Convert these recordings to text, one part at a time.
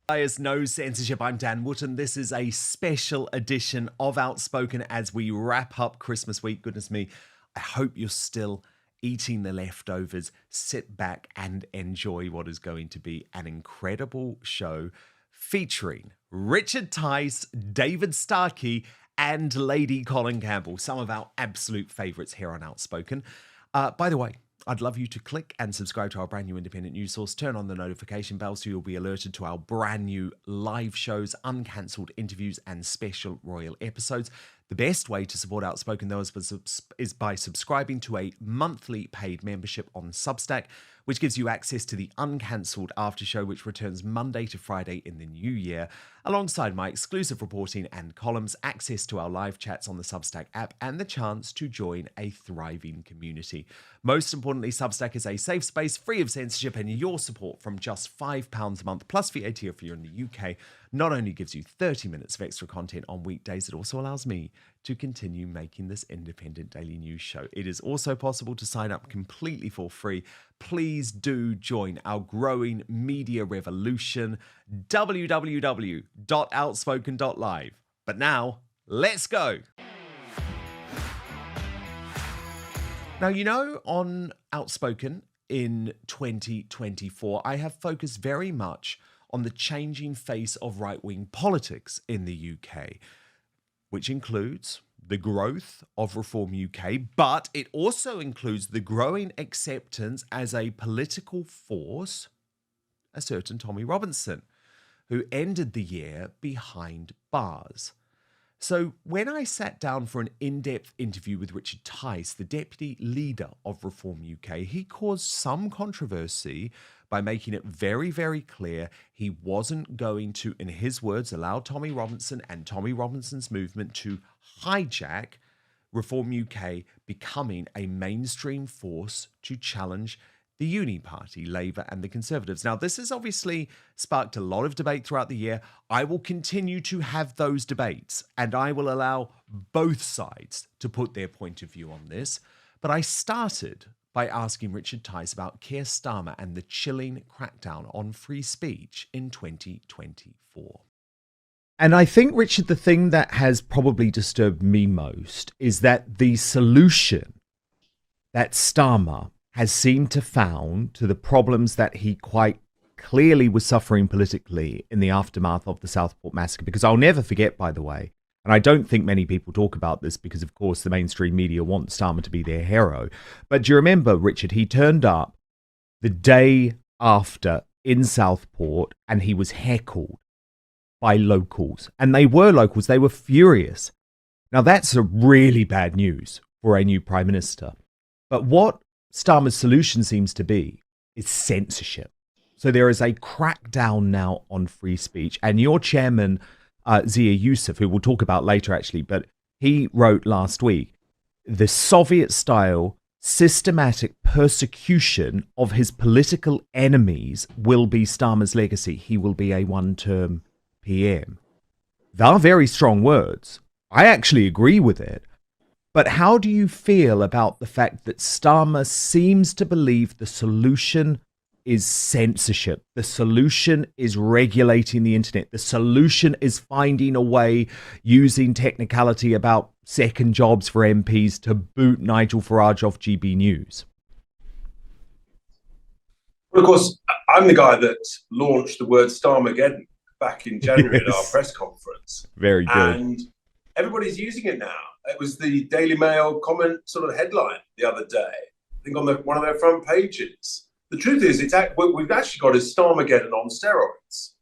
Bias, no censorship. I'm Dan Wootton. This is a special edition of Outspoken as we wrap up Christmas week. Goodness me, I hope you're still eating the leftovers. Sit back and enjoy what is going to be an incredible show featuring Richard Tice, David Starkey, and Lady Colin Campbell, some of our absolute favourites here on Outspoken. By the way, I'd love you to click and subscribe to our brand new independent news source. Turn on the notification bell so you'll be alerted to our brand new live shows, uncancelled interviews, and special royal episodes. The best way to support Outspoken, though, is by subscribing to a monthly paid membership on Substack, which gives you access to the Uncancelled After Show, which returns Monday to Friday in the new year, alongside my exclusive reporting and columns, access to our live chats on the Substack app, and the chance to join a thriving community. Most importantly, Substack is a safe space, free of censorship, and your support from just £5 a month, plus VAT if you're in the UK, not only gives you 30 minutes of extra content on weekdays, it also allows me to continue making this independent daily news show. It is also possible to sign up completely for free. Please do join our growing media revolution, www.outspoken.live. But now, let's go. Now, you know, on Outspoken in 2024, I have focused very much on the changing face of right-wing politics in the UK, which includes the growth of Reform UK, but it also includes the growing acceptance as a political force, a certain Tommy Robinson, who ended the year behind bars. So when I sat down for an in-depth interview with Richard Tice, the deputy leader of Reform UK, he caused some controversy by making it very, very clear he wasn't going to, in his words, allow Tommy Robinson and Tommy Robinson's movement to hijack Reform UK becoming a mainstream force to challenge the Uni Party, Labour and the Conservatives. Now, this has obviously sparked a lot of debate throughout the year. I will continue to have those debates, and I will allow both sides to put their point of view on this. But I started by asking Richard Tice about Keir Starmer and the chilling crackdown on free speech in 2024. And I think, Richard, the thing that has probably disturbed me most is that the solution that Starmer has seemed to found to the problems that he quite clearly was suffering politically in the aftermath of the Southport massacre. Because I'll never forget, by the way, and I don't think many people talk about this because, of course, the mainstream media want Starmer to be their hero. But do you remember, Richard, he turned up the day after in Southport and he was heckled by locals. And they were locals. They were furious. Now, that's a really bad news for a new prime minister. But what Starmer's solution seems to be is censorship. So there is a crackdown now on free speech. And your chairman, Zia Yusuf, who we'll talk about later actually, but he wrote last week, the Soviet-style systematic persecution of his political enemies will be Starmer's legacy. He will be a one-term PM. They are very strong words. I actually agree with it. But how do you feel about the fact that Starmer seems to believe the solution is censorship? The solution is regulating the internet. The solution is finding a way using technicality about second jobs for MPs to boot Nigel Farage off GB News. Well, of course, I'm the guy that launched the word Starmageddon back in January at our press conference. Very good. And everybody's using it now. It was the Daily Mail comment sort of headline the other day, I think on one of their front pages. The truth is, what we've actually got is Starmageddon on steroids.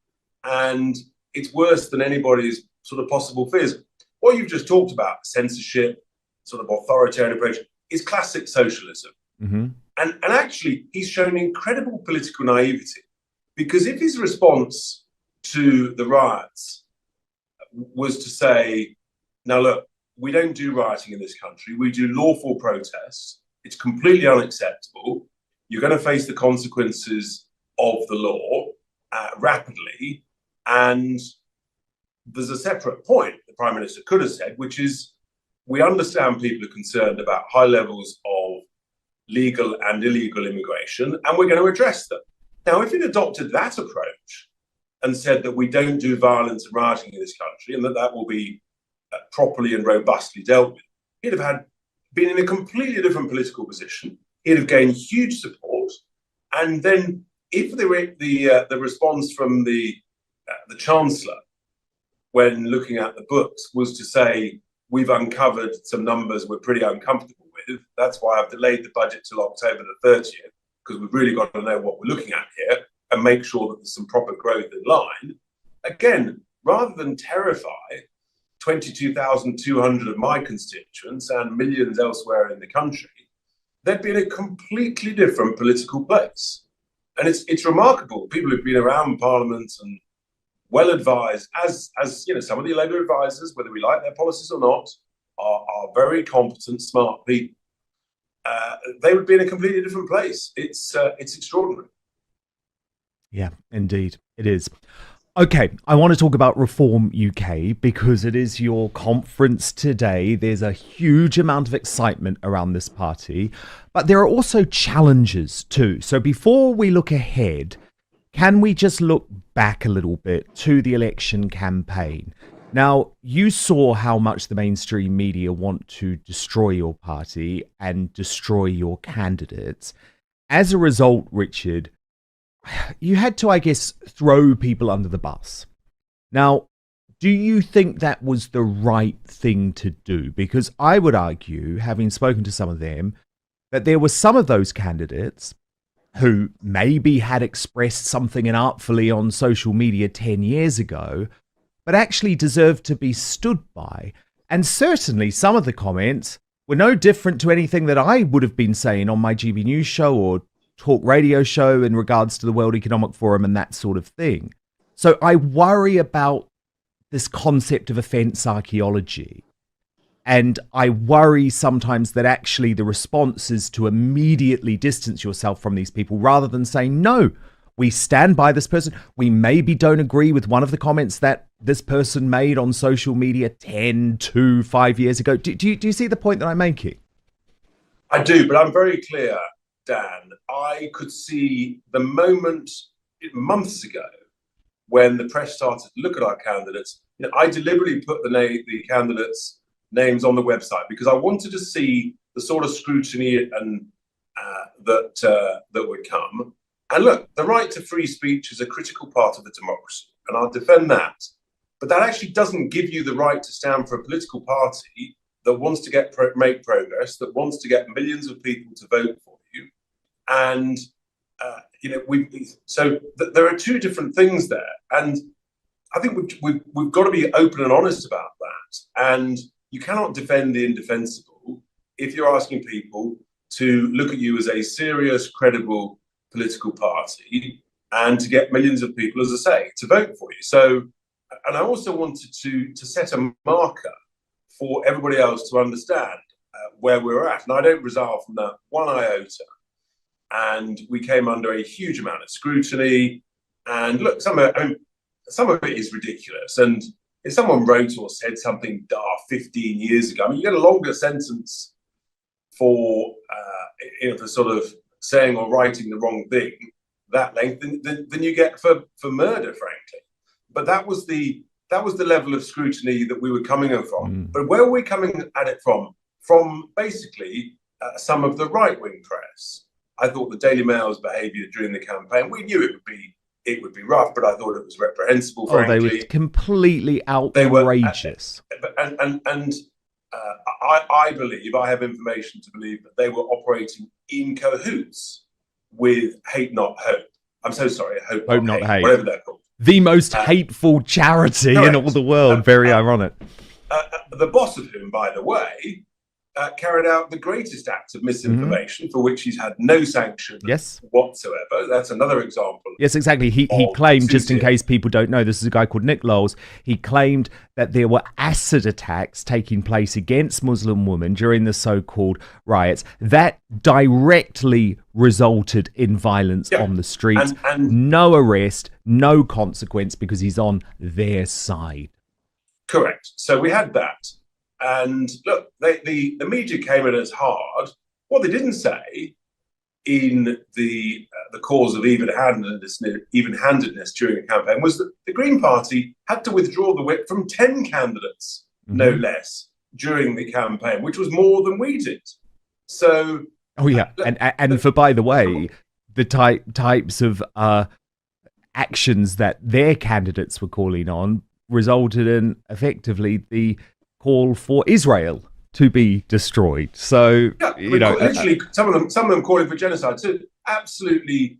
And it's worse than anybody's sort of possible fears. What you've just talked about, censorship, sort of authoritarian approach, is classic socialism. Mm-hmm. And actually, he's shown incredible political naivety. Because if his response to the riots was to say, now look, we don't do rioting in this country. We do lawful protests. It's completely unacceptable. You're going to face the consequences of the law rapidly. And there's a separate point the Prime Minister could have said, which is, we understand people are concerned about high levels of legal and illegal immigration, and we're going to address them. Now, if he'd adopted that approach, and said that we don't do violence and rioting in this country, and that will be properly and robustly dealt with, he'd have been in a completely different political position. He'd have gained huge support, and then if the response from the Chancellor, when looking at the books, was to say, we've uncovered some numbers we're pretty uncomfortable with, that's why I've delayed the budget till October the 30th, because we've really got to know what we're looking at here and make sure that there's some proper growth in line. Again, rather than terrify 22,200 of my constituents and millions elsewhere in the country, they'd be in a completely different political place. And it's remarkable. People who've been around Parliament and well advised, as you know, some of the Labour advisors, whether we like their policies or not, are very competent, smart people. They would be in a completely different place. It's extraordinary. Yeah, indeed, it is. Okay, I want to talk about Reform UK because it is your conference today. There's a huge amount of excitement around this party, but there are also challenges too. So before we look ahead, can we just look back a little bit to the election campaign? Now, you saw how much the mainstream media want to destroy your party and destroy your candidates. As a result, Richard, you had to, I guess, throw people under the bus. Now, do you think that was the right thing to do? Because I would argue, having spoken to some of them, that there were some of those candidates who maybe had expressed something inartfully on social media 10 years ago, but actually deserved to be stood by. And certainly some of the comments were no different to anything that I would have been saying on my GB News show or talk radio show in regards to the World Economic Forum and that sort of thing. So I worry about this concept of offence archaeology. And I worry sometimes that actually the response is to immediately distance yourself from these people rather than saying, no, we stand by this person. We maybe don't agree with one of the comments that this person made on social media 10 to 5 years ago. Do you see the point that I'm making? I do, but I'm very clear, Dan. I could see the moment months ago when the press started to look at our candidates. You know, I deliberately put the candidates' names on the website because I wanted to see the sort of scrutiny and that would come. And look, the right to free speech is a critical part of the democracy, and I'll defend that. But that actually doesn't give you the right to stand for a political party that wants to make progress, that wants to get millions of people to vote for you. And you know, there are two different things there, and I think we've got to be open and honest about that. And you cannot defend the indefensible if you're asking people to look at you as a serious, credible political party and to get millions of people, as I say, to vote for you. So, and I also wanted to set a marker for everybody else to understand where we're at. And I don't resile from that one iota. And we came under a huge amount of scrutiny. And look, some of it is ridiculous. And if someone wrote or said something daft 15 years ago, I mean, you get a longer sentence for for sort of saying or writing the wrong thing that length than you get for murder, frankly. But that was the level of scrutiny that we were coming from. But where were we coming at it from? From basically some of the right-wing press. I thought the Daily Mail's behaviour during the campaign, we knew it would be rough, but I thought it was reprehensible, frankly. Oh, they were completely outrageous. I believe, I have information to believe that they were operating in cahoots with Hate Not Hope. I'm so sorry, Hope Not Hate, whatever they're called. The most hateful charity in all the world. Very ironic. The boss of whom, by the way, carried out the greatest act of misinformation for which he's had no sanction whatsoever. That's another example. Yes, exactly. He claimed, just in case people don't know, this is a guy called Nick Lowles. He claimed that there were acid attacks taking place against Muslim women during the so-called riots that directly resulted in violence on the streets. And no arrest, no consequence because he's on their side. Correct. So we had that. And look, the media came at us hard. What they didn't say in the cause of even-handedness during the campaign was that the Green Party had to withdraw the whip from 10 candidates, no less, during the campaign, which was more than we did. So, oh yeah, and for, by the way, the types of actions that their candidates were calling on resulted in effectively the call for Israel to be destroyed. So, yeah, literally, some of them calling for genocide too. Absolutely,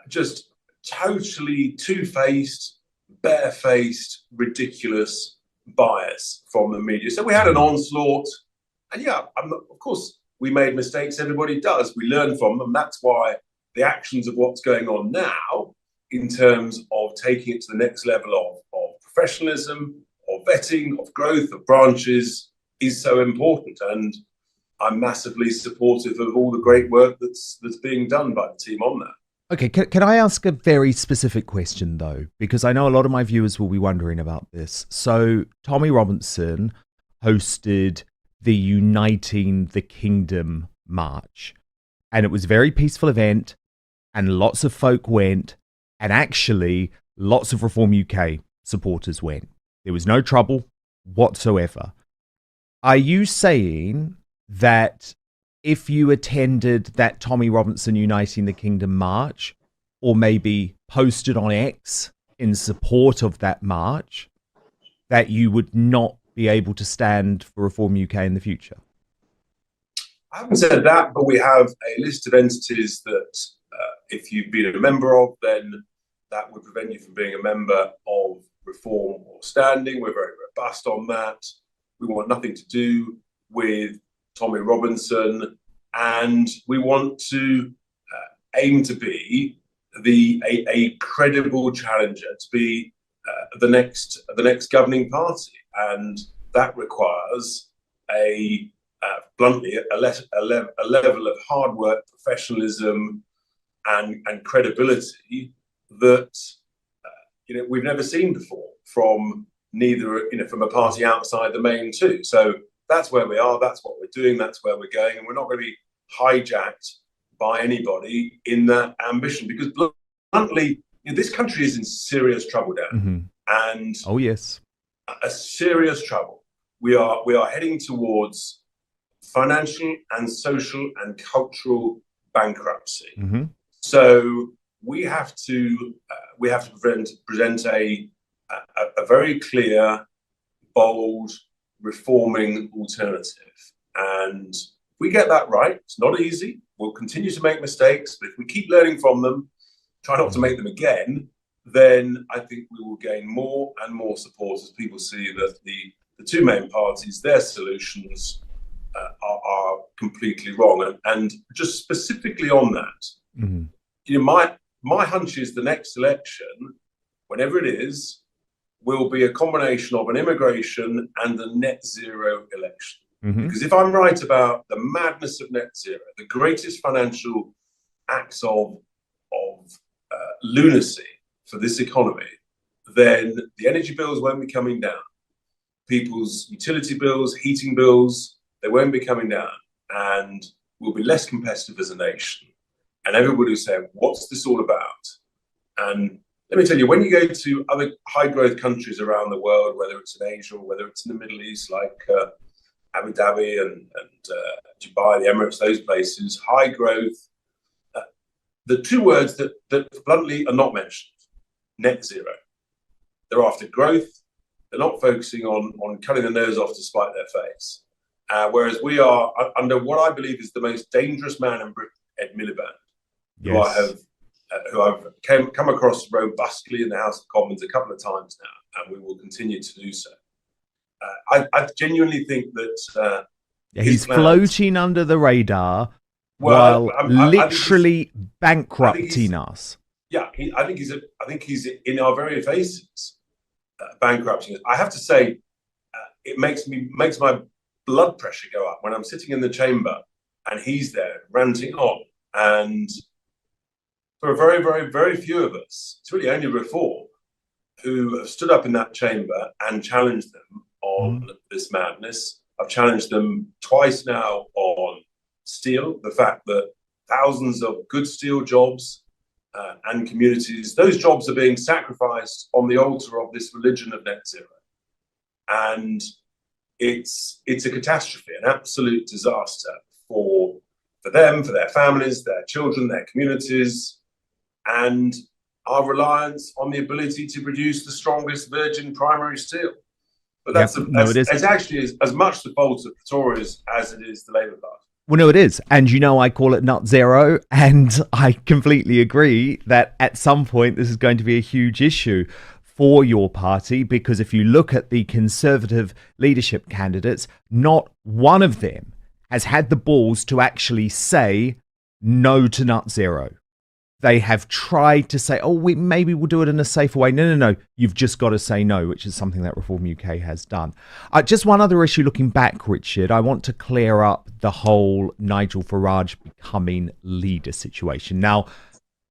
just totally two-faced, barefaced, ridiculous bias from the media. So we had an onslaught, and yeah, of course, we made mistakes. Everybody does. We learn from them. That's why the actions of what's going on now, in terms of taking it to the next level of professionalism, of vetting, of growth, of branches, is so important. And I'm massively supportive of all the great work that's being done by the team on that. Okay, can I ask a very specific question, though? Because I know a lot of my viewers will be wondering about this. So Tommy Robinson hosted the Uniting the Kingdom March, and it was a very peaceful event, and lots of folk went, and actually lots of Reform UK supporters went. There was no trouble whatsoever. Are you saying that if you attended that Tommy Robinson Uniting the Kingdom march, or maybe posted on X in support of that march, that you would not be able to stand for Reform UK in the future? I haven't said that, but we have a list of entities that if you've been a member of, then that would prevent you from being a member of Reform or Standing. We're very robust on that. We want nothing to do with Tommy Robinson, and we want to aim to be a credible challenger, to be the next governing party, and that requires bluntly a level of hard work, professionalism, and credibility that we've never seen before from from a party outside the main two. So that's where we are. That's what we're doing. That's where we're going, and we're not going to be hijacked by anybody in that ambition, because bluntly, this country is in serious trouble, Dan. And oh yes, a serious trouble. We are heading towards financial and social and cultural bankruptcy. So we have to present a very clear, bold, reforming alternative. And if we get that right, it's not easy. We'll continue to make mistakes, but if we keep learning from them, try not to make them again, then I think we will gain more and more support as people see that the two main parties, their solutions are completely wrong. And just specifically on that, my hunch is the next election, whenever it is, will be a combination of an immigration and a net zero election. Because if I'm right about the madness of net zero, the greatest financial acts of lunacy for this economy, then the energy bills won't be coming down. People's utility bills, heating bills, they won't be coming down, and we'll be less competitive as a nation. And everybody will say, what's this all about? And let me tell you, when you go to other high-growth countries around the world, whether it's in Asia or whether it's in the Middle East, like Abu Dhabi and Dubai, the Emirates, those places, high growth, the two words that bluntly are not mentioned, net zero. They're after growth. They're not focusing on cutting the nose off to spite their face. Whereas we are under what I believe is the most dangerous man in Britain, Ed Miliband, who I've come across robustly in the House of Commons a couple of times now, and we will continue to do so. I genuinely think that he's floating under the radar while literally bankrupting us. Yeah, I think he's in our very faces, bankrupting us. I have to say, it makes my blood pressure go up when I'm sitting in the chamber and he's there ranting on. And for a very, very, very few of us, it's really only Reform who have stood up in that chamber and challenged them on this madness. I've challenged them twice now on steel, the fact that thousands of good steel jobs and communities. Those jobs are being sacrificed on the altar of this religion of net zero. And it's a catastrophe, an absolute disaster for them, for their families, their children, their communities, and our reliance on the ability to produce the strongest virgin primary steel. But it's actually as much the fault of the Tories as it is the Labour Party. Well, no, it is. And I call it nut zero. And I completely agree that at some point this is going to be a huge issue for your party, because if you look at the Conservative leadership candidates, not one of them has had the balls to actually say no to nut zero. They have tried to say, maybe we'll do it in a safer way. No. You've just got to say no, which is something that Reform UK has done. Just one other issue looking back, Richard. I want to clear up the whole Nigel Farage becoming leader situation. Now,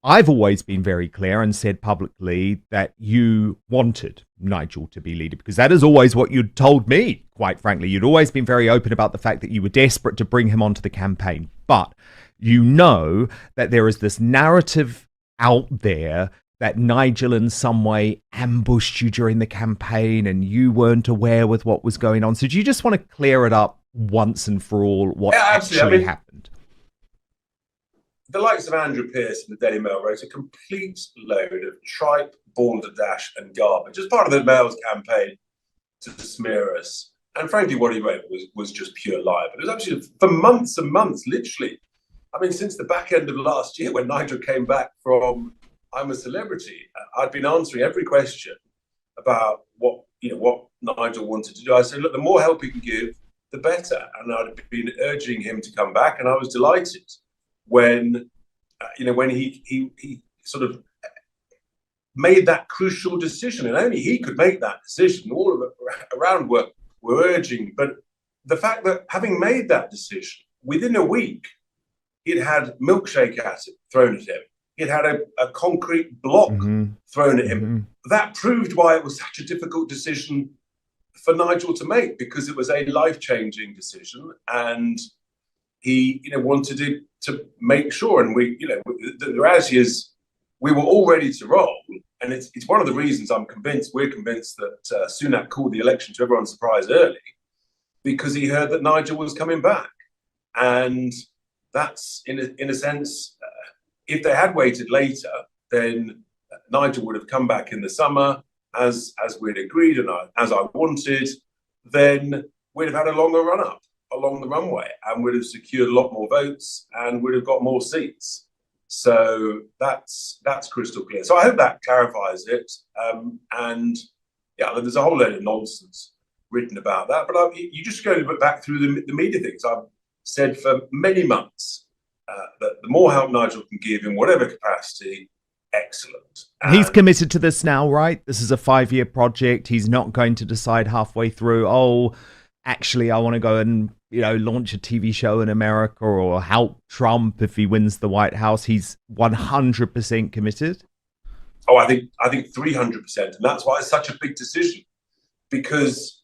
I've always been very clear and said publicly that you wanted Nigel to be leader, because that is always what you'd told me, quite frankly. You'd always been very open about the fact that you were desperate to bring him onto the campaign. But you know that there is this narrative out there that Nigel in some way ambushed you during the campaign and you weren't aware with what was going on. So do you just want to clear it up once and for all what actually happened? The likes of Andrew Pearce in the Daily Mail wrote a complete load of tripe, balderdash and garbage as part of the Mail's campaign to smear us. And frankly, what he wrote was just pure lie. But it was actually for months and months, literally. I mean, since the back end of last year, when Nigel came back from I'm a Celebrity, I'd been answering every question about what Nigel wanted to do. I said, look, the more help he can give, the better. And I'd been urging him to come back, and I was delighted when he sort of made that crucial decision, and only he could make that decision. All of it around were urging, but the fact that having made that decision within a week, he'd had milkshake acid thrown at him. He'd had a concrete block thrown at him. That proved why it was such a difficult decision for Nigel to make, because it was a life-changing decision, and he wanted it to make sure. And the reality is we were all ready to roll. And it's one of the reasons we're convinced that Sunak called the election, to everyone's surprise, early, because he heard that Nigel was coming back. And that's, in a sense, if they had waited later, then Nigel would have come back in the summer, as we'd agreed and as I wanted. Then we'd have had a longer run-up along the runway, and would have secured a lot more votes and would have got more seats. So that's crystal clear. So I hope that clarifies it. And yeah, there's a whole load of nonsense written about that. But you just go back through the media things. I've said for many months that the more help Nigel can give in whatever capacity, excellent. He's committed to this now, right? This is a 5-year project. He's not going to decide halfway through, actually, I want to go and launch a TV show in America or help Trump if he wins the White House. He's 100% committed. I think 300%, and that's why it's such a big decision. Because,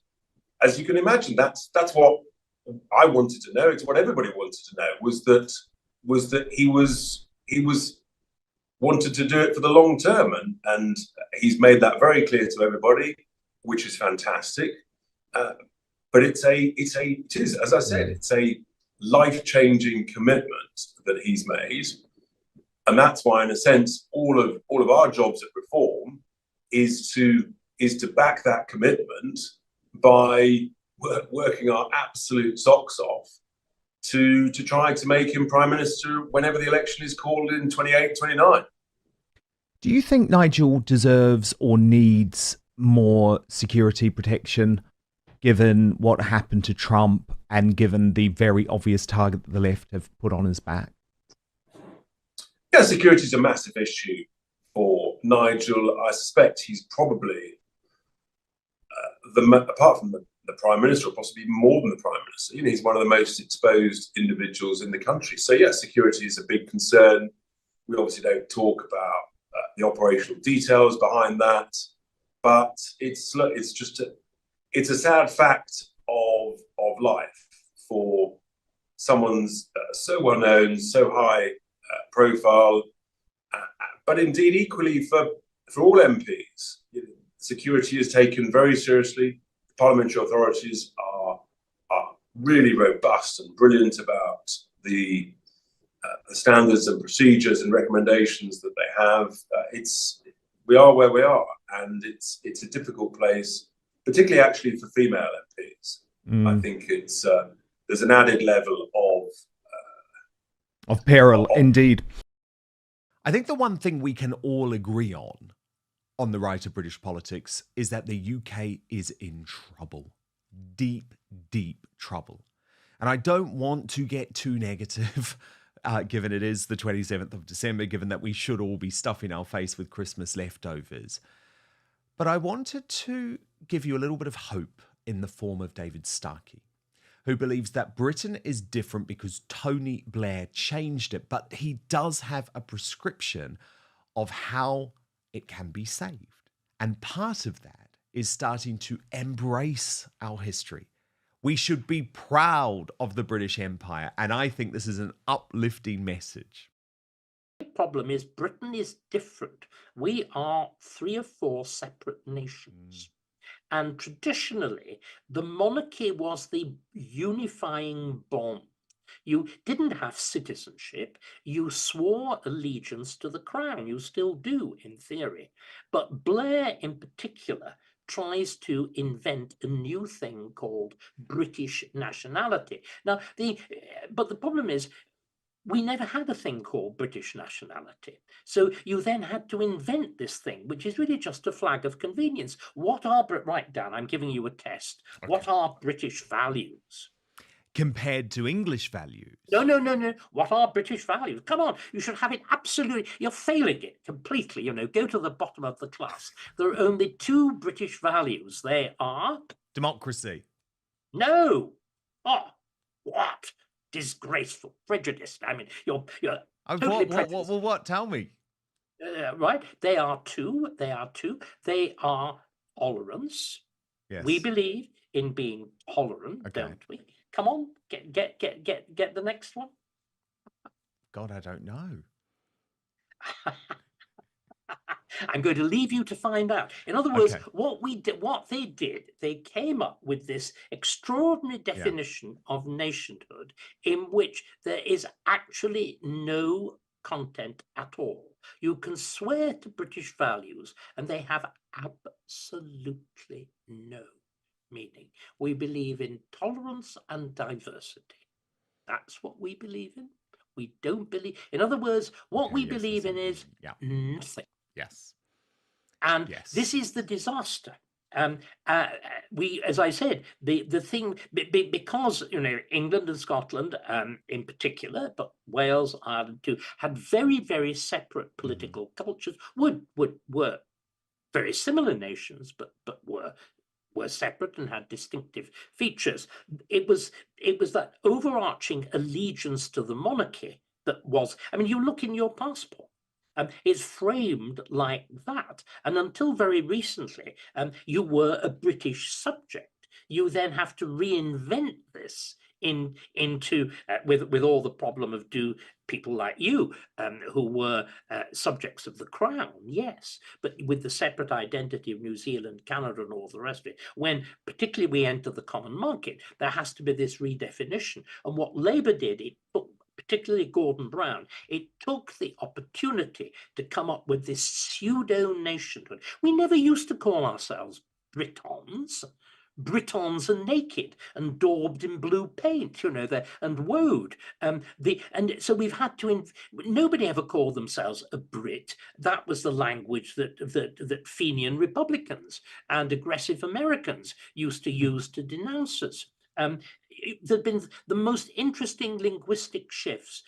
as you can imagine, that's what I wanted to know. It's what everybody wanted to know. Was that he was wanted to do it for the long term, and he's made that very clear to everybody, which is fantastic. But it is, as I said, it's a life-changing commitment that he's made, and that's why, in a sense, all of our jobs at Reform is to back that commitment by working our absolute socks off to try to make him Prime Minister whenever the election is called in 28, 29. Do you think Nigel deserves or needs more security protection, given what happened to Trump and given the very obvious target that the left have put on his back? Yeah, security is a massive issue for Nigel. I suspect he's probably, apart from the Prime Minister, or possibly more than the Prime Minister, he's one of the most exposed individuals in the country. So, yeah, security is a big concern. We obviously don't talk about the operational details behind that, but it's a sad fact of life for someone's so well known, so high profile. But indeed, equally for all MPs, security is taken very seriously. The parliamentary authorities are really robust and brilliant about the standards and procedures and recommendations that they have. We are where we are, and it's a difficult place, particularly actually for female MPs. I think there's an added level of peril, indeed. I think the one thing we can all agree on the right of British politics, is that the UK is in trouble. Deep, deep trouble. And I don't want to get too negative, given it is the 27th of December, given that we should all be stuffing our face with Christmas leftovers. But I wanted to give you a little bit of hope in the form of David Starkey, who believes that Britain is different because Tony Blair changed it, but he does have a prescription of how it can be saved. And part of that is starting to embrace our history. We should be proud of the British Empire, and I think this is an uplifting message. The problem is Britain is different. We are 3 or 4 separate nations. And traditionally, the monarchy was the unifying bond. You didn't have citizenship. You swore allegiance to the crown. You still do, in theory. But Blair, in particular, tries to invent a new thing called British nationality. Now, but the problem is, we never had a thing called British nationality. So you then had to invent this thing, which is really just a flag of convenience. What are, right, Dan, I'm giving you a test. Okay. What are British values? Compared to English values? No. What are British values? Come on, you should have it absolutely. You're failing it completely. Go to the bottom of the class. There are only 2 British values. They are... democracy. No. Oh, what? Disgraceful, prejudiced. I mean, you're totally prejudiced. What? Tell me. Right? They are two. They are tolerance. Yes. We believe in being tolerant, don't we? Come on, get the next one. God, I don't know. I'm going to leave you to find out. In other words, what they did, they came up with this extraordinary definition of nationhood in which there is actually no content at all. You can swear to British values and they have absolutely no meaning. We believe in tolerance and diversity. That's what we believe in. We don't believe, in other words, what we believe in is nothing. Yes. And this is the disaster. As I said, the thing, because England and Scotland in particular, but Wales, Ireland too, had very, very separate political cultures. Were very similar nations, but were separate and had distinctive features. It was that overarching allegiance to the monarchy that was. I mean, you look in your passport. It's framed like that. And until very recently, you were a British subject. You then have to reinvent this into with all the problem of do people like you who were subjects of the crown, yes, but with the separate identity of New Zealand, Canada, and all the rest of it. When particularly we enter the common market, there has to be this redefinition. And what Labour did, it took, particularly Gordon Brown, it took the opportunity to come up with this pseudo-nationhood. We never used to call ourselves Britons. Britons are naked and daubed in blue paint, and woad. And so we've had to. Nobody ever called themselves a Brit. That was the language that Fenian Republicans and aggressive Americans used to use to denounce us. There've been the most interesting linguistic shifts,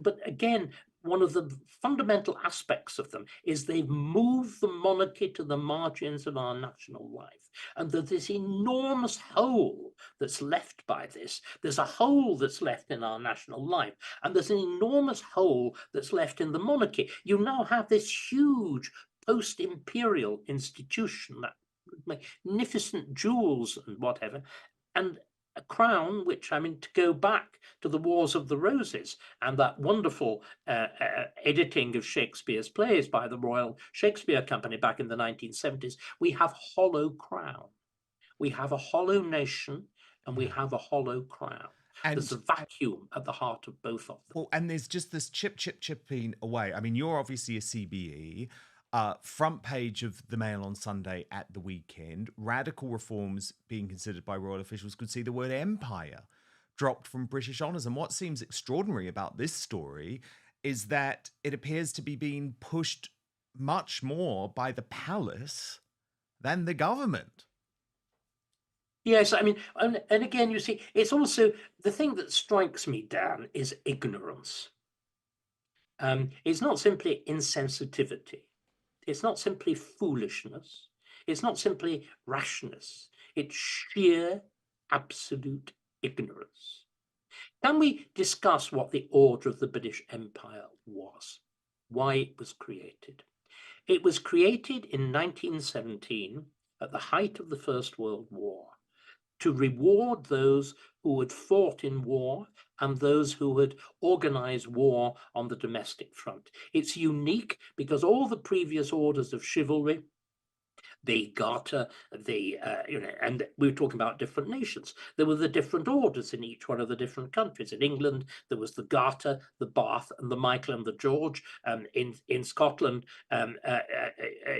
but again, one of the fundamental aspects of them is they've moved the monarchy to the margins of our national life. And there's this enormous hole that's left by this. There's a hole that's left in our national life, and there's an enormous hole that's left in the monarchy. You now have this huge post-imperial institution, that magnificent jewels and whatever, and a crown, which, I mean, to go back to the Wars of the Roses and that wonderful editing of Shakespeare's plays by the Royal Shakespeare Company back in the 1970s, we have hollow crown. We have a hollow nation and we have a hollow crown. And there's a vacuum at the heart of both of them. Well, and there's just this chipping away. I mean, you're obviously a CBE. Front page of the Mail on Sunday at the weekend, radical reforms being considered by royal officials could see the word empire dropped from British honours. And what seems extraordinary about this story is that it appears to be being pushed much more by the palace than the government. Yes, I mean, and again, you see, it's also the thing that strikes me, Dan, is ignorance. It's not simply insensitivity. It's not simply foolishness. It's not simply rashness. It's sheer, absolute ignorance. Can we discuss what the Order of the British Empire was? Why it was created? It was created in 1917 at the height of the First World War to reward those who had fought in war and those who had organized war on the domestic front. It's unique because all the previous orders of chivalry, the Garter, and we were talking about different nations. There were the different orders in each one of the different countries. In England, there was the Garter, the Bath, and the Michael and the George. In Scotland,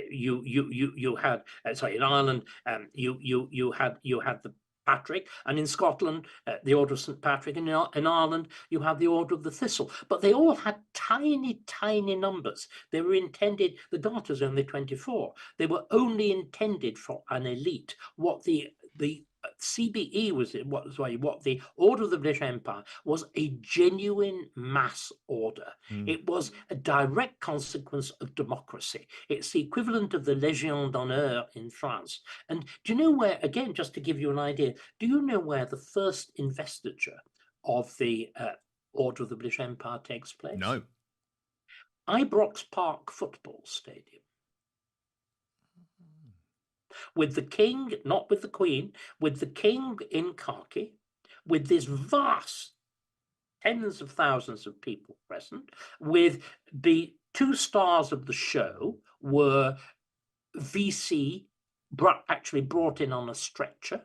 you had in Ireland, you had the Patrick, and in Scotland, the Order of St. Patrick, and in Ireland, you have the Order of the Thistle. But they all had tiny, tiny numbers. They were intended, the Garter's only 24. They were only intended for an elite. What the CBE was, what the Order of the British Empire was, a genuine mass order. It was a direct consequence of democracy. It's the equivalent of the Légion d'honneur in France. And do you know where, again, just to give you an idea, do you know where the first investiture of the Order of the British Empire takes place? No. Ibrox Park Football Stadium. With the king, not with the queen, with the king in khaki, with this vast tens of thousands of people present, with the two stars of the show were VC, actually brought in on a stretcher,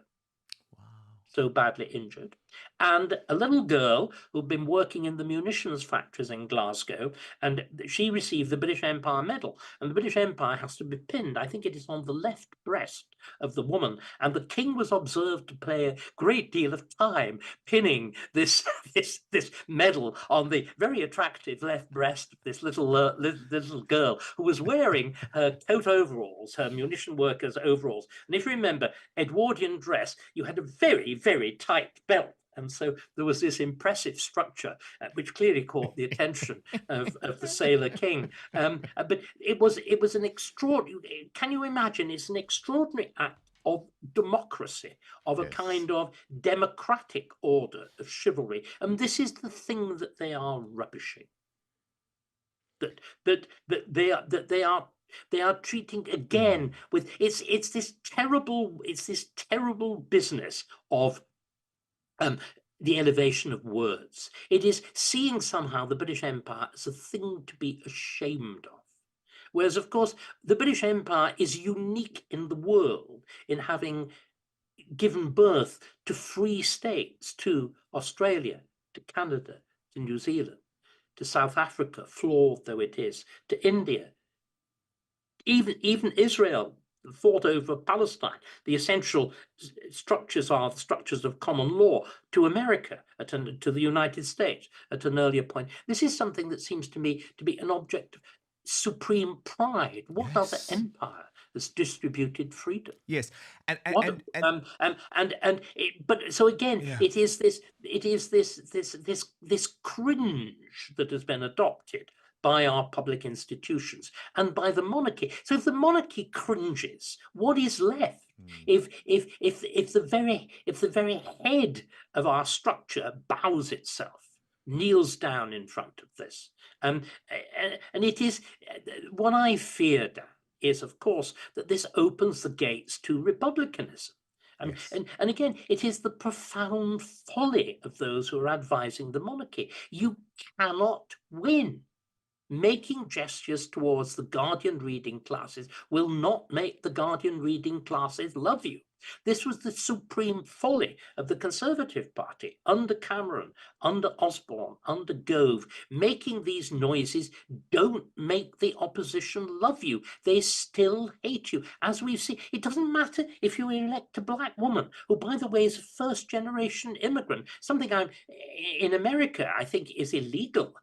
so badly injured, and a little girl who'd been working in the munitions factories in Glasgow, and she received the British Empire Medal. And the British Empire has to be pinned, I think it is on the left breast of the woman, and the king was observed to play a great deal of time pinning this medal on the very attractive left breast of this little girl who was wearing her coat overalls, her munition workers' overalls. And if you remember, Edwardian dress, you had a very, very tight belt. And so there was this impressive structure, which clearly caught the attention of the Sailor King. But it was an extraordinary, can you imagine, it's an extraordinary act of democracy, of a kind of democratic order of chivalry. And this is the thing that they are rubbishing. That they are treating again with it's this terrible business of the elevation of words. It is seeing somehow the British Empire as a thing to be ashamed of. Whereas, of course, the British Empire is unique in the world in having given birth to free states, to Australia, to Canada, to New Zealand, to South Africa, flawed though it is, to India, even Israel fought over Palestine. The essential structures are the structures of common law, to America, to the United States at an earlier point. This is something that seems to me to be an object of supreme pride. What other empire has distributed freedom? Yes, but so again, it is this cringe that has been adopted by our public institutions and by the monarchy. So if the monarchy cringes, what is left? If the very head of our structure bows itself, kneels down in front of this, and it is what I fear, Dan, is of course that this opens the gates to republicanism. Yes. And again, it is the profound folly of those who are advising the monarchy. You cannot win. Making gestures towards the Guardian reading classes will not make the Guardian reading classes love you. This was the supreme folly of the Conservative Party under Cameron, under Osborne, under Gove. Making these noises don't make the opposition love you. They still hate you. As we've seen, it doesn't matter if you elect a black woman, who, by the way, is a first-generation immigrant, something in America I think is illegal.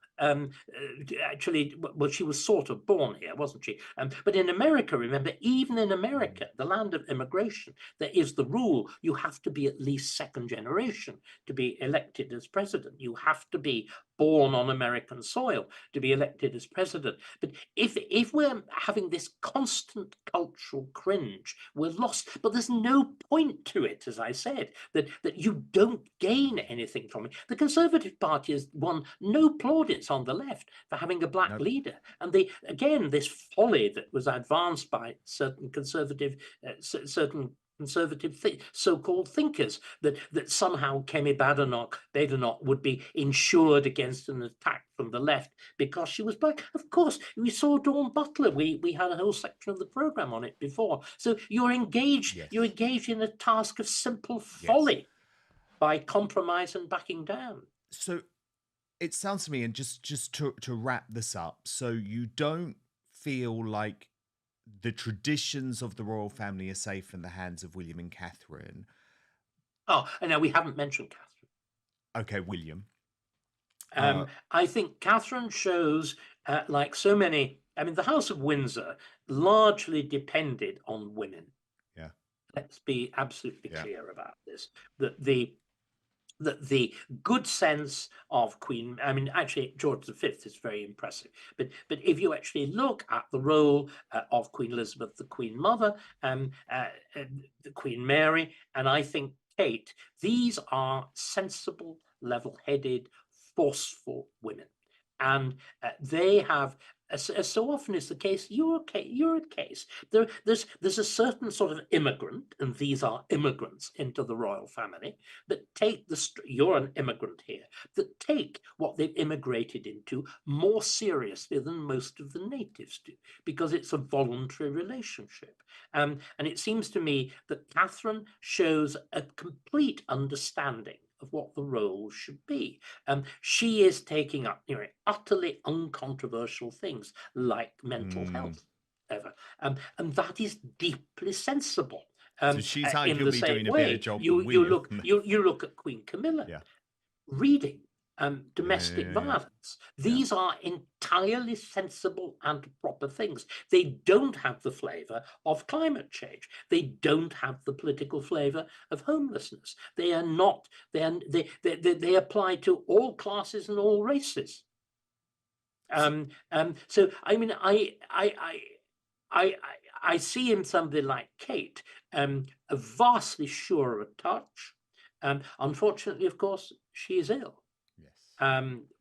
Actually, well, she was sort of born here, wasn't she? But in America, remember, even in America, the land of immigration, there is the rule: you have to be at least second generation to be elected as president. You have to be born on American soil to be elected as president. But if we're having this constant cultural cringe, we're lost. But there's no point to it, as I said, that you don't gain anything from it. The Conservative Party has won no plaudits on the left for having a black leader. And again, this folly that was advanced by certain conservative so-called thinkers that somehow Kemi Badenoch would be insured against an attack from the left because she was black. Of course, we saw Dawn Butler. We had a whole section of the program on it before. So you're engaged. Yes. You're engaged in a task of simple folly by compromise and backing down. So it sounds to me, and just to wrap this up, so you don't feel like the traditions of the royal family are safe in the hands of William and Catherine. Oh, and now we haven't mentioned Catherine. Okay, William. I think Catherine shows, like so many, I mean, the House of Windsor largely depended on women. Yeah. Let's be absolutely clear about this. That the good sense of Queen, I mean, actually, George V is very impressive. But if you actually look at the role of Queen Elizabeth, the Queen Mother, the Queen Mary, and I think Kate, these are sensible, level-headed, forceful women. And they have, as so often is the case, you're a case. There's a certain sort of immigrant, and these are immigrants into the royal family, that take you're an immigrant here, that take what they've immigrated into more seriously than most of the natives do, because it's a voluntary relationship. And it seems to me that Catherine shows a complete understanding of what the role should be. She is taking up utterly uncontroversial things like mental health, and that is deeply sensible. So she's arguably doing a better job than William. You look at Queen Camilla, reading domestic violence. These are entirely sensible and proper things. They don't have the flavor of climate change. They don't have the political flavor of homelessness. They are not. They apply to all classes and all races. So I mean, I see in somebody like Kate a vastly surer touch. Unfortunately, of course, she is ill.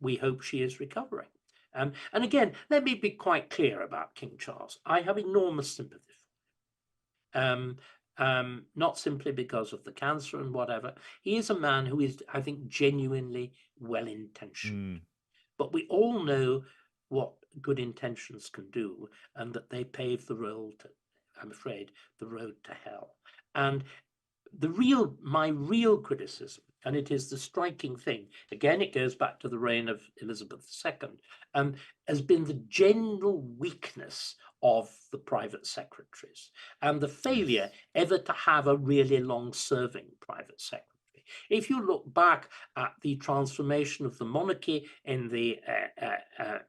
We hope she is recovering. And again, let me be quite clear about King Charles. I have enormous sympathy for him. Not simply because of the cancer and whatever. He is a man who is, I think, genuinely well-intentioned. But we all know what good intentions can do, and that they pave the road to, I'm afraid, the road to hell. And my real criticism, and it is the striking thing, again, it goes back to the reign of Elizabeth II, has been the general weakness of the private secretaries and the failure ever to have a really long-serving private secretary. If you look back at the transformation of the monarchy in the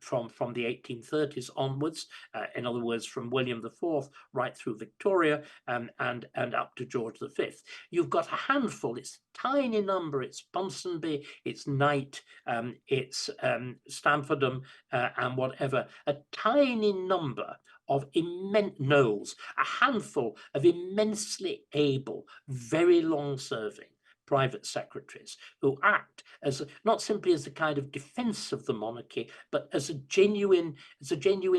from the 1830s onwards, in other words, from William IV right through Victoria and up to George V, you've got a handful. It's a tiny number. It's Ponsonby, it's Knight, it's Stamfordham, and whatever. A tiny number of immense Knowles, a handful of immensely able, very long-serving private secretaries who act as not simply as a kind of defense of the monarchy, but as a genuine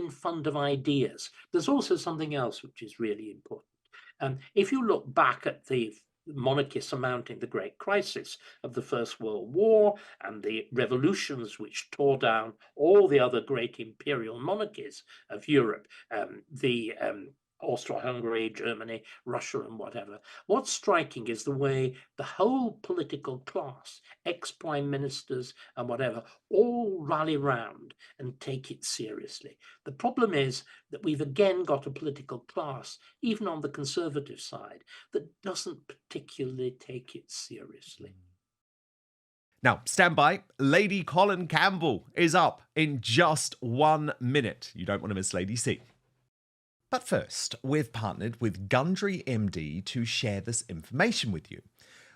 fund of ideas. There's also something else which is really important. If you look back at the monarchy surmounting the great crisis of the First World War and the revolutions which tore down all the other great imperial monarchies of Europe, the Austro-Hungary, Germany, Russia, and whatever. What's striking is the way the whole political class, ex-prime ministers and whatever, all rally round and take it seriously. The problem is that we've again got a political class, even on the conservative side, that doesn't particularly take it seriously. Now, stand by. Lady Colin Campbell is up in just 1 minute. You don't want to miss Lady C. But first, we've partnered with Gundry MD to share this information with you.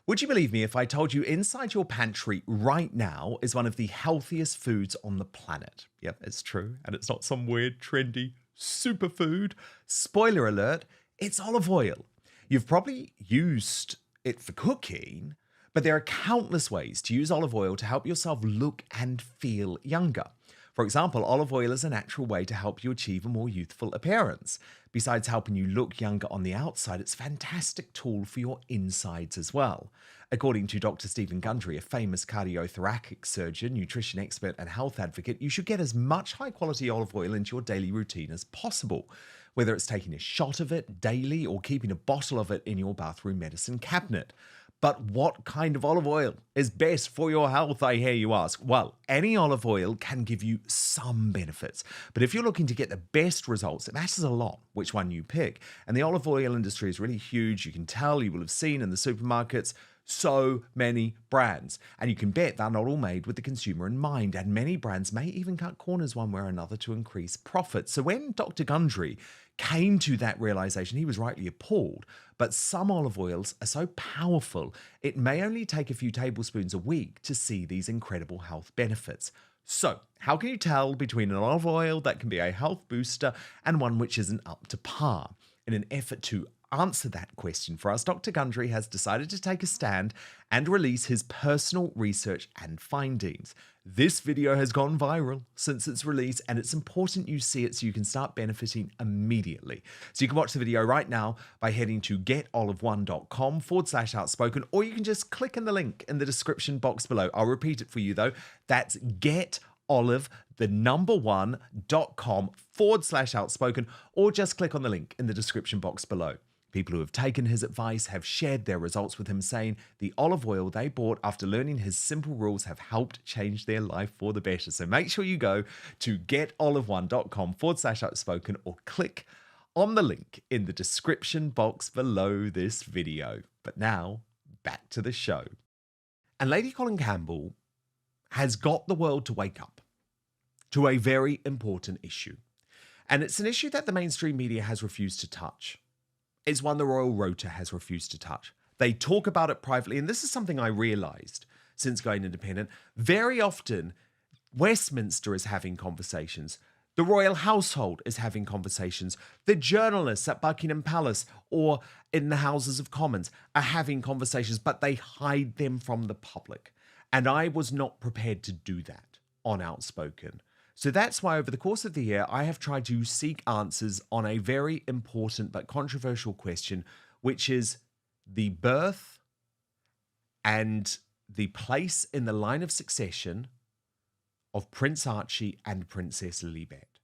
Would you believe me if I told you inside your pantry right now is one of the healthiest foods on the planet? Yep, it's true. And it's not some weird, trendy superfood. Spoiler alert, it's olive oil. You've probably used it for cooking, but there are countless ways to use olive oil to help yourself look and feel younger. For example, olive oil is a natural way to help you achieve a more youthful appearance. Besides helping you look younger on the outside, it's a fantastic tool for your insides as well. According to Dr. Stephen Gundry, a famous cardiothoracic surgeon, nutrition expert, and health advocate, you should get as much high-quality olive oil into your daily routine as possible. Whether it's taking a shot of it daily or keeping a bottle of it in your bathroom medicine cabinet. But what kind of olive oil is best for your health, I hear you ask? Well, any olive oil can give you some benefits. But if you're looking to get the best results, it matters a lot which one you pick. And the olive oil industry is really huge. You can tell, you will have seen in the supermarkets, so many brands. And you can bet they're not all made with the consumer in mind. And many brands may even cut corners one way or another to increase profits. So when Dr. Gundry came to that realization, he was rightly appalled. But some olive oils are so powerful, it may only take a few tablespoons a week to see these incredible health benefits. So, how can you tell between an olive oil that can be a health booster and one which isn't up to par? In an effort to answer that question for us, Dr. Gundry has decided to take a stand and release his personal research and findings. This video has gone viral since its release, and it's important you see it so you can start benefiting immediately. So you can watch the video right now by heading to getolive1.com/outspoken, or you can just click in the link in the description box below. I'll repeat it for you though. That's getolive1.com/outspoken, or just click on the link in the description box below. People who have taken his advice have shared their results with him, saying the olive oil they bought after learning his simple rules have helped change their life for the better. So make sure you go to getolive1.com/outspoken or click on the link in the description box below this video. But now, back to the show. And Lady Colin Campbell has got the world to wake up to a very important issue. And it's an issue that the mainstream media has refused to touch. It's one the Royal Rota has refused to touch. They talk about it privately, and this is something I realised since going independent. Very often, Westminster is having conversations. The royal household is having conversations. The journalists at Buckingham Palace or in the Houses of Commons are having conversations, but they hide them from the public. And I was not prepared to do that on Outspoken. So that's why over the course of the year, I have tried to seek answers on a very important but controversial question, which is the birth and the place in the line of succession of Prince Archie and Princess Lilibet.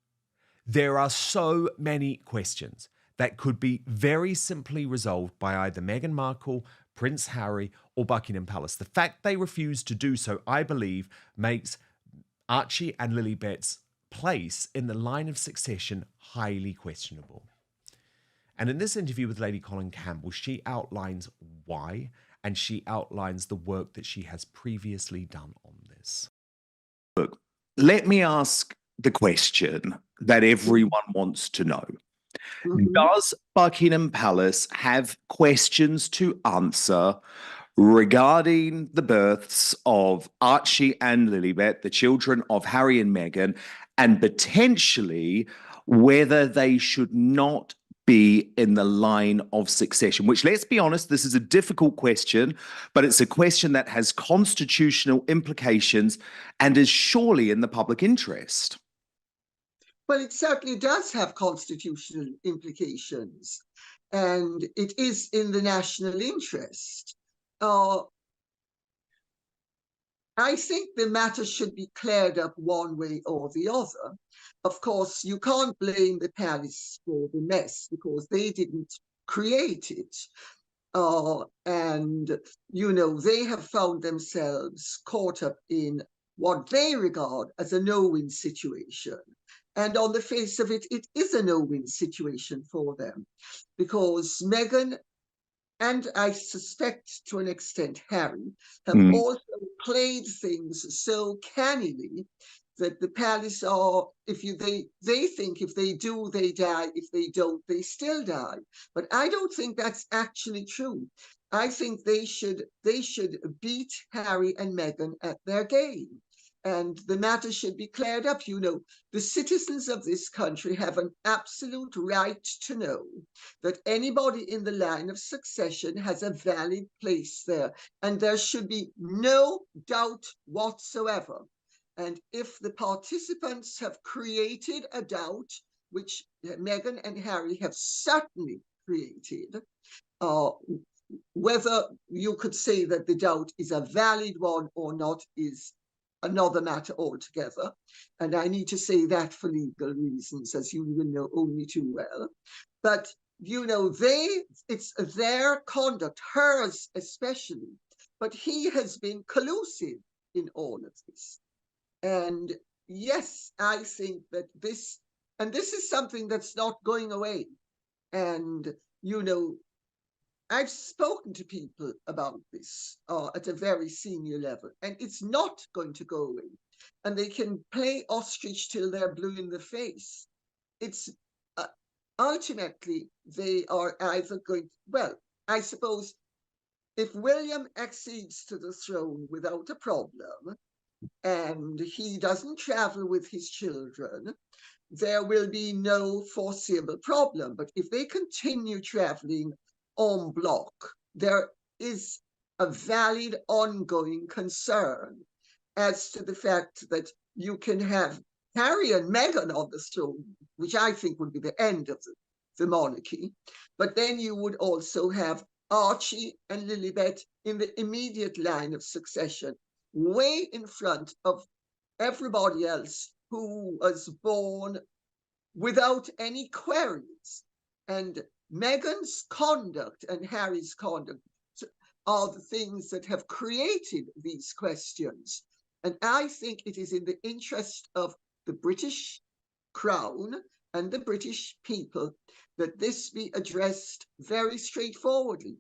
There are so many questions that could be very simply resolved by either Meghan Markle, Prince Harry, or Buckingham Palace. The fact they refuse to do so, I believe, makes Archie and Lilibet's place in the line of succession highly questionable. And in this interview with Lady Colin Campbell, she outlines why, and she outlines the work that she has previously done on this. Look, let me ask the question that everyone wants to know. Does Buckingham Palace have questions to answer regarding the births of Archie and Lilibet, the children of Harry and Meghan, and potentially whether they should not be in the line of succession? Which, let's be honest, this is a difficult question, but it's a question that has constitutional implications and is surely in the public interest. Well, it certainly does have constitutional implications. and it is in the national interest. I think the matter should be cleared up one way or the other. Of course, you can't blame the palace for the mess because they didn't create it. And, you know, they have found themselves caught up in what they regard as a no-win situation. And on the face of it, it is a no-win situation for them because Meghan, and I suspect to an extent Harry, have also played things so cannily that the palace are, they think if they do, they die. If they don't, they still die. But I don't think that's actually true. I think they should beat Harry and Meghan at their game. And the matter should be cleared up. You know, the citizens of this country have an absolute right to know that anybody in the line of succession has a valid place there. And there should be no doubt whatsoever. And if the participants have created a doubt, which Meghan and Harry have certainly created, whether you could say that the doubt is a valid one or not is another matter altogether. And I need to say that for legal reasons, as you will know only too well. But, you know, it's their conduct, hers especially, but he has been collusive in all of this. And yes, I think that this is something that's not going away. And, you know, I've spoken to people about this at a very senior level, and it's not going to go away. And they can play ostrich till they're blue in the face. It's ultimately, they are either going, well, I suppose if William accedes to the throne without a problem, and he doesn't travel with his children, there will be no foreseeable problem. But if they continue traveling en bloc, there is a valid ongoing concern as to the fact that you can have Harry and Meghan on the throne, which I think would be the end of the monarchy, but then you would also have Archie and Lilibet in the immediate line of succession, way in front of everybody else who was born without any queries. And Meghan's conduct and Harry's conduct are the things that have created these questions. And I think it is in the interest of the British Crown and the British people that this be addressed very straightforwardly.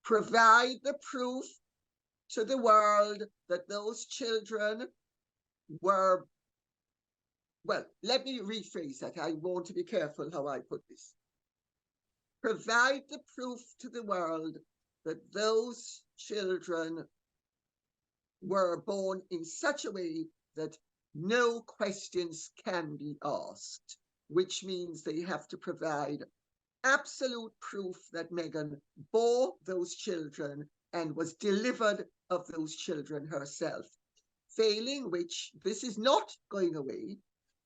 Provide the proof to the world that those children were, well, let me rephrase that. I want to be careful how I put this. Provide the proof to the world that those children were born in such a way that no questions can be asked, which means they have to provide absolute proof that Meghan bore those children and was delivered of those children herself, failing which this is not going away.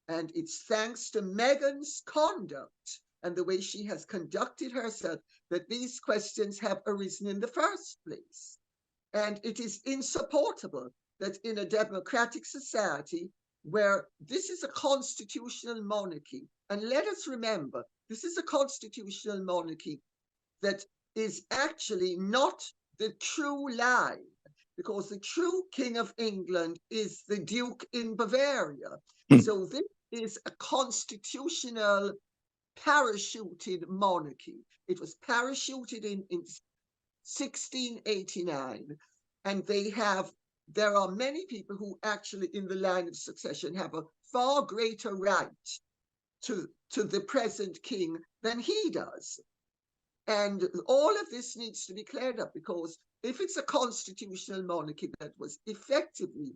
And it's thanks to Meghan's conduct and the way she has conducted herself that these questions have arisen in the first place. And it is insupportable that in a democratic society where this is a constitutional monarchy, and let us remember, this is a constitutional monarchy that is actually not the true line, because the true King of England is the Duke in Bavaria. So this is a constitutional parachuted monarchy. It was parachuted in 1689, and there are many people who actually in the line of succession have a far greater right to the present king than he does. And all of this needs to be cleared up, because if it's a constitutional monarchy that was effectively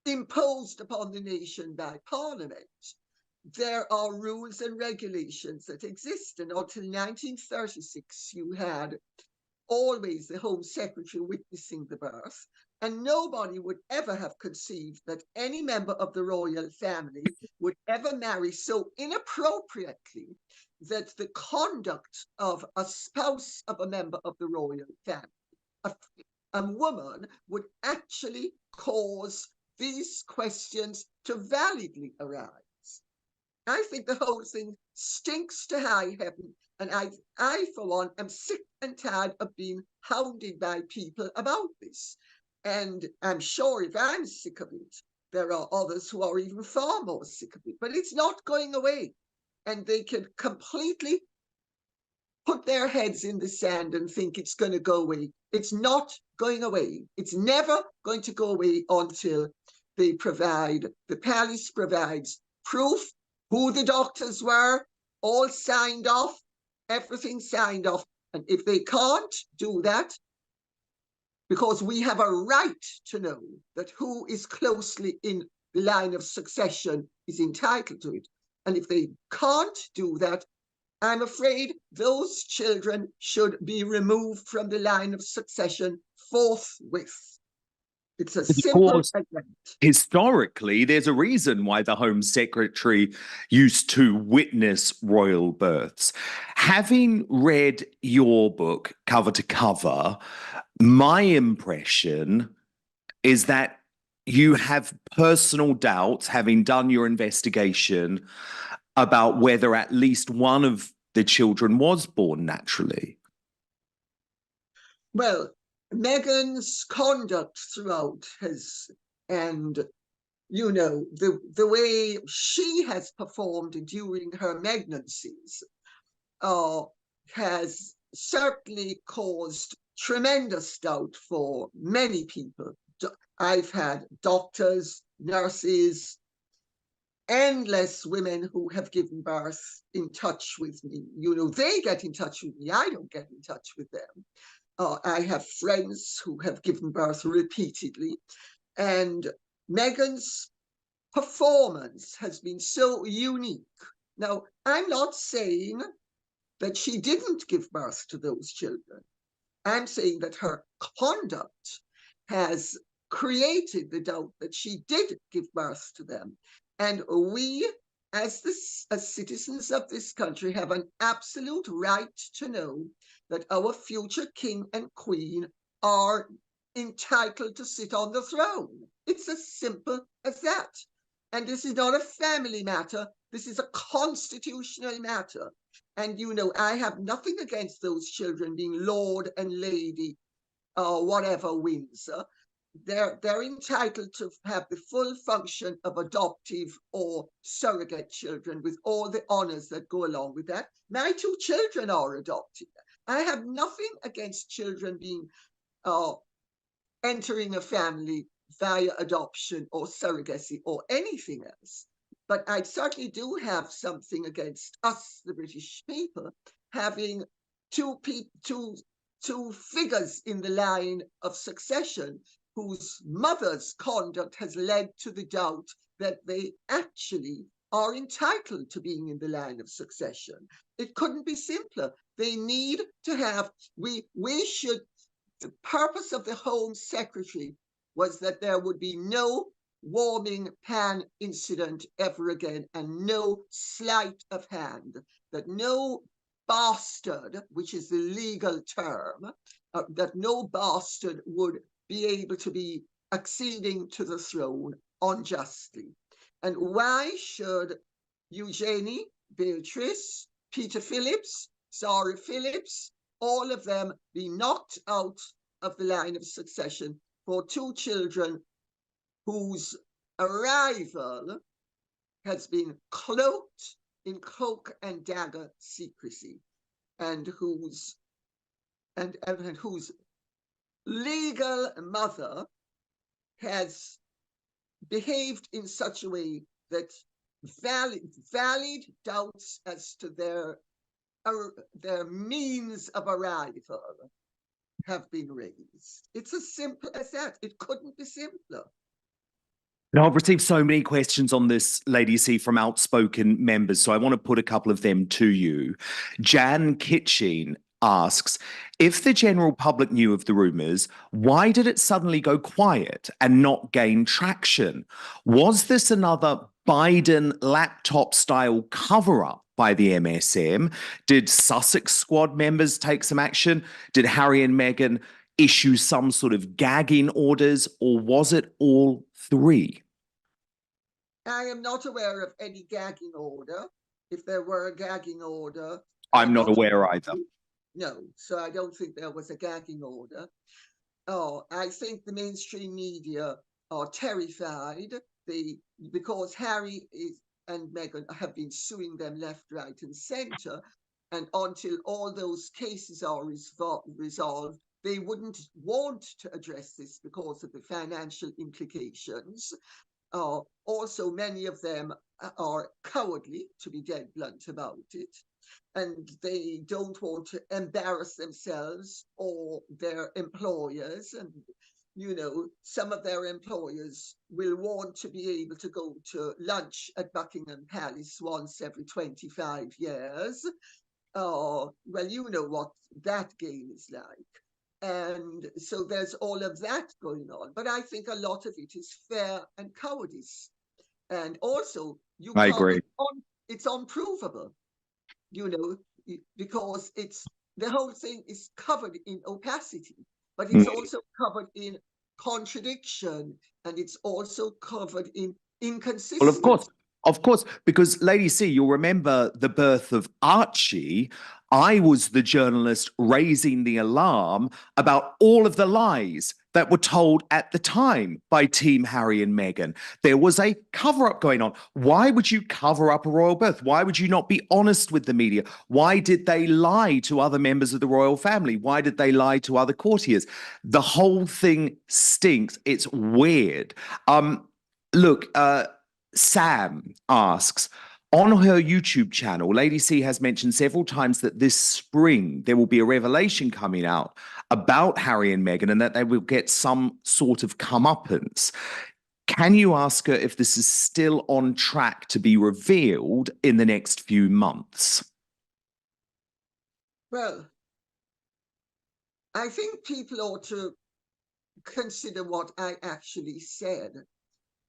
imposed upon the nation by Parliament, there are rules and regulations that exist. And until 1936, you had always the Home Secretary witnessing the birth, and nobody would ever have conceived that any member of the royal family would ever marry so inappropriately that the conduct of a spouse of a member of the royal family, a woman, would actually cause these questions to validly arise. I think the whole thing stinks to high heaven, and I for one, am sick and tired of being hounded by people about this. And I'm sure if I'm sick of it, there are others who are even far more sick of it. But it's not going away. And they can completely put their heads in the sand and think it's going to go away. It's not going away. It's never going to go away until they provide, the palace provides proof who the doctors were, all signed off, everything signed off. And if they can't do that, because we have a right to know that who is closely in the line of succession is entitled to it. And if they can't do that, I'm afraid those children should be removed from the line of succession forthwith. It's as simple as that. Historically, there's a reason why the Home Secretary used to witness royal births. Having read your book cover to cover, my impression is that you have personal doubts, having done your investigation, about whether at least one of the children was born naturally. Well, Meghan's conduct throughout and you know, the way she has performed during her pregnancies has certainly caused tremendous doubt for many people. I've had doctors, nurses, endless women who have given birth in touch with me. You know, they get in touch with me. I don't get in touch with them. I have friends who have given birth repeatedly. And Meghan's performance has been so unique. Now, I'm not saying that she didn't give birth to those children. I'm saying that her conduct has created the doubt that she did give birth to them. And we, as citizens of this country, have an absolute right to know that our future king and queen are entitled to sit on the throne. It's as simple as that. And this is not a family matter. This is a constitutional matter. And, you know, I have nothing against those children being Lord and Lady whatever Windsor. They're entitled to have the full function of adoptive or surrogate children with all the honors that go along with that. My two children are adopted. I have nothing against children being entering a family via adoption or surrogacy or anything else. But I certainly do have something against us, the British people, having two figures in the line of succession whose mother's conduct has led to the doubt that they actually are entitled to being in the line of succession. It couldn't be simpler. They need to have, the purpose of the Home Secretary was that there would be no warming pan incident ever again, and no sleight of hand, that no bastard, which is the legal term, that no bastard would be able to be acceding to the throne unjustly. And why should Eugenie, Beatrice, Peter Phillips, Zara Phillips, all of them be knocked out of the line of succession for two children whose arrival has been cloaked in cloak and dagger secrecy, and whose legal mother has behaved in such a way that valid doubts as to their means of arrival have been raised. It's as simple as that. It couldn't be simpler. Now, I've received so many questions on this, Lady C, from Outspoken members, so I want to put a couple of them to you. Jan Kitching asks, if the general public knew of the rumours, why did it suddenly go quiet and not gain traction? Was this another Biden laptop-style cover-up by the MSM? Did Sussex squad members take some action? Did Harry and Meghan issue some sort of gagging orders, or was it all three? I am not aware of any gagging order. If there were a gagging order, I'm not aware either. No, so I don't think there was a gagging order. Oh, I think the mainstream media are terrified because Harry and Meghan have been suing them left, right, and centre, and until all those cases are resolved, they wouldn't want to address this because of the financial implications. Also, many of them are cowardly, to be dead blunt about it, and they don't want to embarrass themselves or their employers. And, you know, some of their employers will want to be able to go to lunch at Buckingham Palace once every 25 years. Well, you know what that game is like. And so there's all of that going on. But I think a lot of it is fear and cowardice. And also, I agree. It's unprovable, you know, because the whole thing is covered in opacity, but it's also covered in contradiction, and it's also covered in inconsistency. Well, of course, because Lady C, you'll remember the birth of Archie. I was the journalist raising the alarm about all of the lies that were told at the time by Team Harry and Meghan. There was a cover-up going on. Why would you cover up a royal birth? Why would you not be honest with the media? Why did they lie to other members of the royal family? Why did they lie to other courtiers? The whole thing stinks. It's weird. Look, Sam asks, on her YouTube channel, Lady C has mentioned several times that this spring there will be a revelation coming out about Harry and Meghan and that they will get some sort of comeuppance. Can you ask her if this is still on track to be revealed in the next few months? Well, I think people ought to consider what I actually said.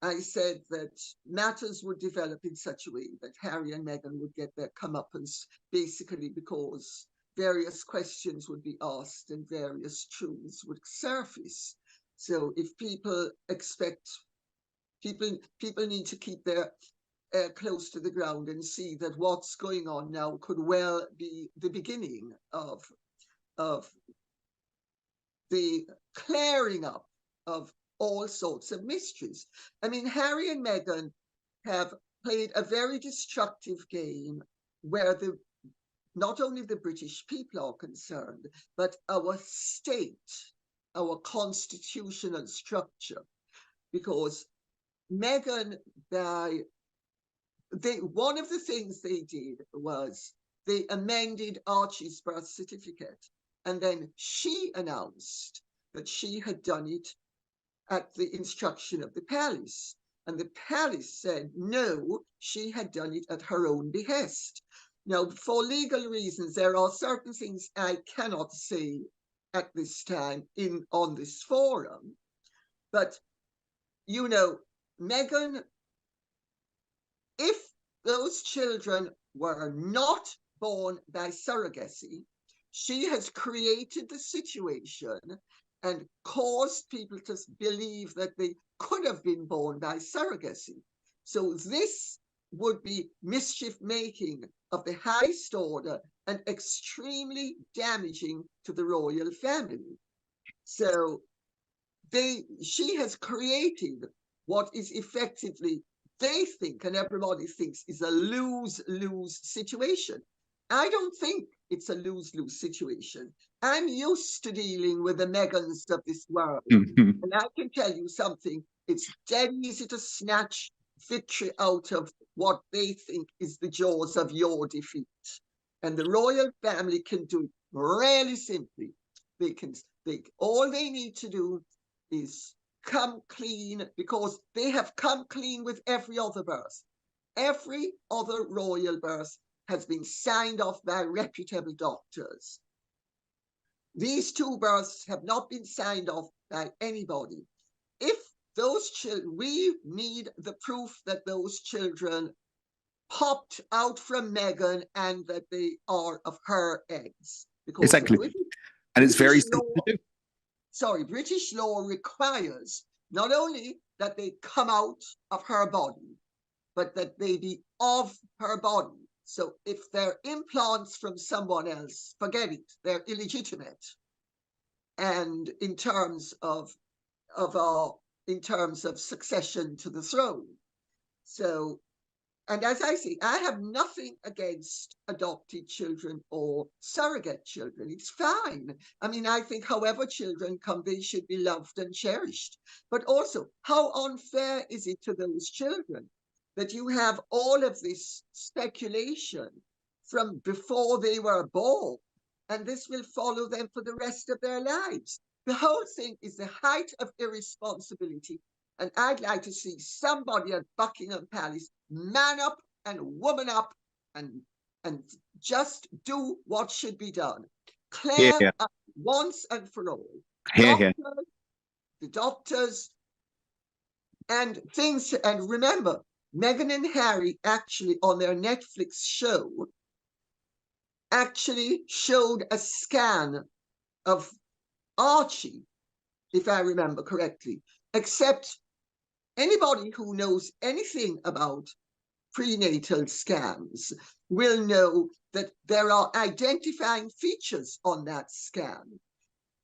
I said that matters would develop in such a way that Harry and Meghan would get their comeuppance, basically because various questions would be asked and various truths would surface. So if people expect, people need to keep their close to the ground and see that what's going on now could well be the beginning of the clearing up of all sorts of mysteries. I mean, Harry and Meghan have played a very destructive game where not only the British people are concerned, but our state, our constitutional structure. Because Meghan, one of the things they did was they amended Archie's birth certificate, and then she announced that she had done it at the instruction of the palace. And the palace said, no, she had done it at her own behest. Now, for legal reasons, there are certain things I cannot say at this time on this forum. But, you know, Meghan, if those children were not born by surrogacy, she has created the situation and caused people to believe that they could have been born by surrogacy. So this would be mischief-making of the highest order and extremely damaging to the royal family. So she has created what is effectively, they think, and everybody thinks, is a lose-lose situation. I don't think it's a lose-lose situation. I'm used to dealing with the Meghans of this world. And I can tell you something, it's dead easy to snatch victory out of what they think is the jaws of your defeat. And the royal family can do it really simply. All they need to do is come clean, because they have come clean with every other birth. Every other royal birth has been signed off by reputable doctors. These two births have not been signed off by anybody. If those children, we need the proof that those children popped out from Meghan and that they are of her eggs. Because Exactly. And it's very simple to do. Sorry, British law requires not only that they come out of her body, but that they be of her body. So if they're implants from someone else, forget it, they're illegitimate. And in terms of succession to the throne. So, and as I say, I have nothing against adopted children or surrogate children. It's fine. I mean, I think however children come, they should be loved and cherished. But also, how unfair is it to those children that you have all of this speculation from before they were born, and this will follow them for the rest of their lives? The whole thing is the height of irresponsibility. And I'd like to see somebody at Buckingham Palace man up and woman up and just do what should be done. Clear up once and for all. The doctors and things. And remember, Meghan and Harry actually on their Netflix show actually showed a scan of Archie, if I remember correctly, except anybody who knows anything about prenatal scans will know that there are identifying features on that scan,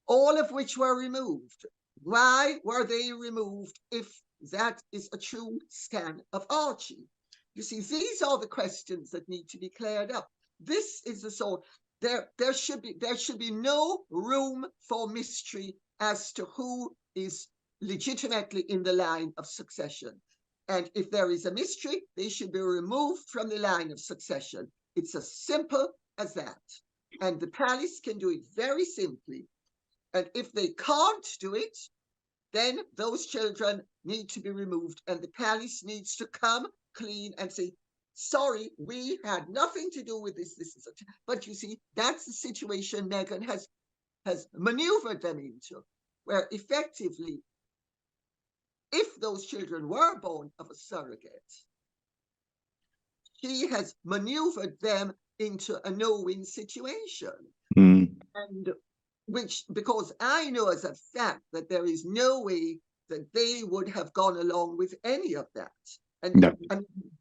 all of which were removed. Why were they removed if that is a true scan of Archie? You see, these are the questions that need to be cleared up. This is the sort. There should be no room for mystery as to who is legitimately in the line of succession. And if there is a mystery, they should be removed from the line of succession. It's as simple as that. And the palace can do it very simply. And if they can't do it, then those children need to be removed. And the palace needs to come clean and say, sorry, we had nothing to do with this. But you see, that's the situation Meghan has maneuvered them into, where effectively, if those children were born of a surrogate, she has maneuvered them into a no-win situation. And because I know as a fact that there is no way that they would have gone along with any of that. And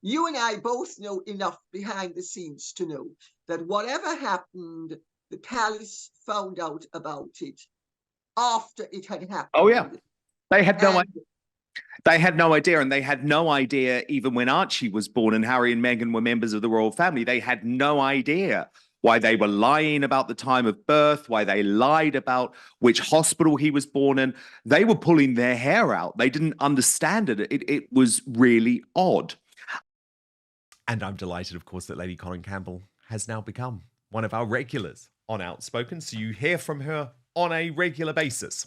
you and I both know enough behind the scenes to know that whatever happened, the palace found out about it after it had happened. Oh, yeah. They had no idea. They had no idea, and they had no idea even when Archie was born and Harry and Meghan were members of the royal family. They had no idea why they were lying about the time of birth, why they lied about which hospital he was born in. They were pulling their hair out. They didn't understand it. It was really odd. And I'm delighted, of course, that Lady Colin Campbell has now become one of our regulars on Outspoken, so you hear from her on a regular basis.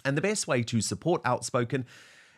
And the best way to support Outspoken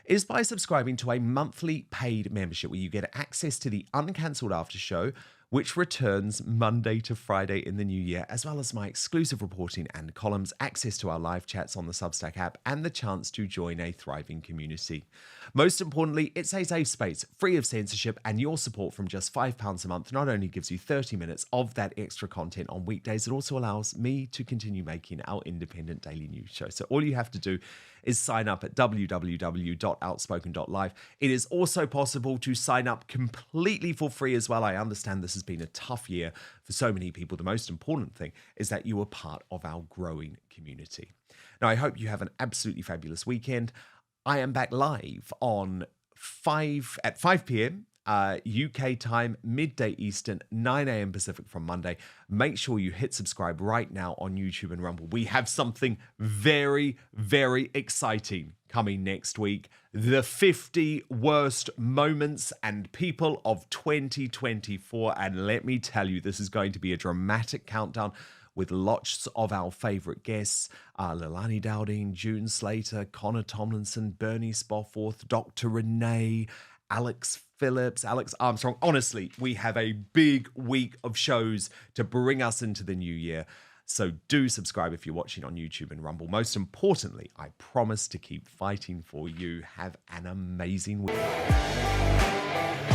is by subscribing to a monthly paid membership where you get access to the Uncancelled After Show, which returns Monday to Friday in the new year, as well as my exclusive reporting and columns, access to our live chats on the Substack app, and the chance to join a thriving community. Most importantly, it's a safe space, free of censorship, and your support from just £5 a month not only gives you 30 minutes of that extra content on weekdays, it also allows me to continue making our independent daily news show. So all you have to do is sign up at www.outspoken.live. It is also possible to sign up completely for free as well. I understand this has been a tough year for so many people. The most important thing is that you are part of our growing community. Now, I hope you have an absolutely fabulous weekend. I am back live at 5 p.m. UK time, midday Eastern, 9 a.m. Pacific from Monday. Make sure you hit subscribe right now on YouTube and Rumble. We have something very, very exciting coming next week. The 50 worst moments and people of 2024. And let me tell you, this is going to be a dramatic countdown with lots of our favourite guests, Lilani Dowding, June Slater, Connor Tomlinson, Bernie Spofford, Dr. Renee, Alex Phillips, Alex Armstrong. Honestly, we have a big week of shows to bring us into the new year. So do subscribe if you're watching on YouTube and Rumble. Most importantly, I promise to keep fighting for you. Have an amazing week.